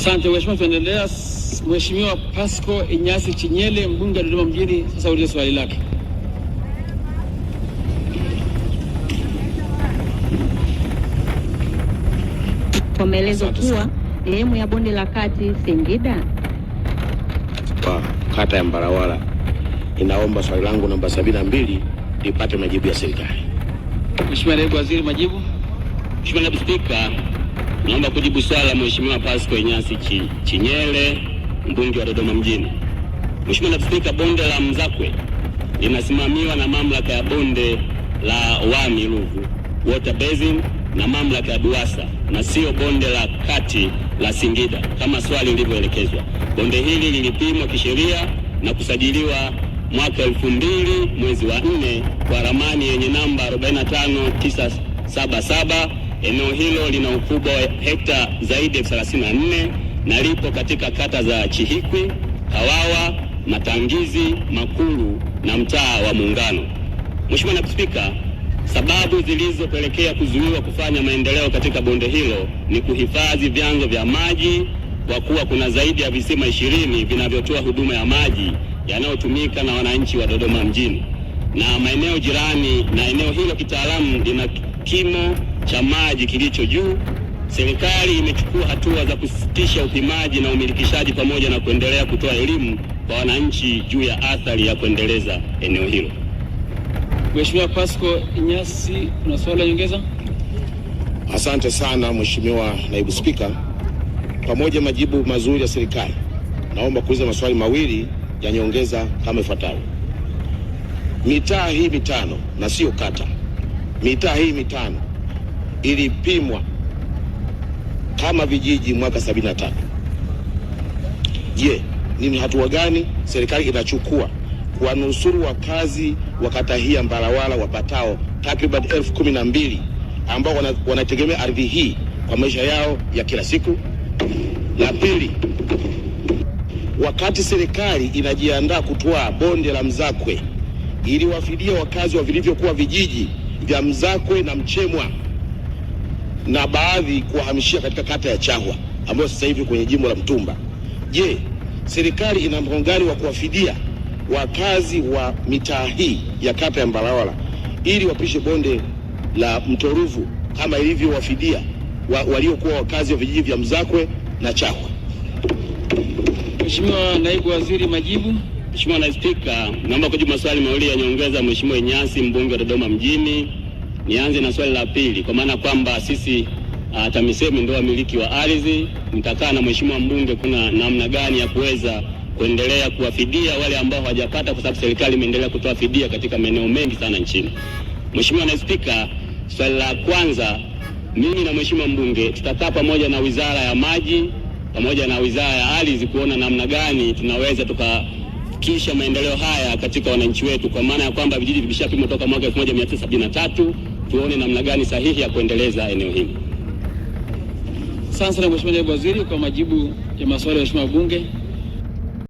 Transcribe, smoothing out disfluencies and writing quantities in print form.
Asante Mheshimiwa, tuendelea. Mheshimiwa Pasco Inyasi Chinyele, mbunge wa Dodoma mjini, sasa ulize swali lake. Kwa maelezo kuwa sehemu ya bonde la kati Singida kwa kata ya Mbalawala, inaomba swali langu namba 72 lipate majibu ya serikali. Mheshimiwa Naibu Waziri, majibu. Mheshimiwa Naibu Spika, naomba kujibu swali la Mheshimiwa Pasco Inyasi Chinyele, mbunge wa Dodoma mjini. Mheshimiwa Naibu Spika, bonde la Mzakwe linasimamiwa na mamlaka ya bonde la Wami Ruvu Water Basin na mamlaka ya DUWASA na sio bonde la kati la Singida kama swali lilivyoelekezwa. Bonde hili lilipimwa kisheria na kusajiliwa mwaka 2000 mwezi wa 4 kwa ramani yenye namba 45977. Eneo hilo lina ukubwa wa hekta zaidi ya 34 na lipo katika kata za Chihikwi, Kawawa, Matangizi, Makuru na mtaa wa Muungano. Mheshimiwa Naibu Spika, sababu zilizopelekea kuzuiwa kufanya maendeleo katika bonde hilo ni kuhifadhi vyanzo vya maji, kwa kuwa kuna zaidi ya visima 20 vinavyotoa huduma ya maji yanayotumika na wananchi wa Dodoma mjini na maeneo jirani, na eneo hilo kitaalamu lina kimo cha maji kilicho juu. Serikali imechukua hatua za kusitisha upimaji na umilikishaji pamoja na kuendelea kutoa elimu kwa wananchi juu ya athari ya kuendeleza eneo hilo. Mheshimiwa Pasco Inyasi, una swali la nyongeza? Asante sana Mheshimiwa Naibu Spika, pamoja majibu mazuri ya serikali, naomba kuuliza maswali mawili ya nyongeza kama ifuatavyo. Mitaa hii mitano na sio kata, mitaa hii mitano ilipimwa kama vijiji mwaka 73. Je, ni hatua gani serikali inachukua kuwanusuru wakazi wa kata hii ya Mbalawala wapatao takriban 12,000 ambao wanategemea ardhi hii kwa maisha yao ya kila siku? La pili, wakati serikali inajiandaa kutoa bonde la Mzakwe ili wafidia wakazi wa vilivyokuwa vijiji vya Mzakwe na Mchemwa na baadhi kuwahamishia katika kata ya Chahwa ambayo sasa hivi kwenye jimbo la Mtumba, je, serikali ina mpango gani wa kuwafidia wakazi wa mitaa hii ya kata ya Mbalawala ili wapishe bonde la Mto Ruvu kama ilivyo wafidia waliokuwa wakazi wa vijiji vya Mzakwe na Chahwa? Mheshimiwa Naibu Waziri, majibu. Mheshimiwa Naibu Spika, naomba kujibu maswali mawili ya nyongeza Mheshimiwa Inyasi, mbunge wa Dodoma mjini. Nianze na swali la pili, kwa maana kwamba sisi TAMISEMI ndio wamiliki wa ardhi. Nitakaa na Mheshimiwa mbunge kuna namna gani ya kuweza kuendelea kuwafidia wale ambao hawajapata, kwa sababu serikali imeendelea kutoa fidia katika maeneo mengi sana nchini. Mheshimiwa Naibu Spika, swali la kwanza, mimi na Mheshimiwa mbunge tutakaa pamoja na Wizara ya Maji pamoja na Wizara ya Ardhi kuona namna gani tunaweza tukafikisha maendeleo haya katika wananchi wetu, kwa maana ya kwamba vijiji vimeshapimwa toka mwaka 1973, tuone namna gani sahihi ya kuendeleza eneo hili. Asante sana Mheshimiwa Naibu Waziri kwa majibu ya maswali ya Mheshimiwa Bunge.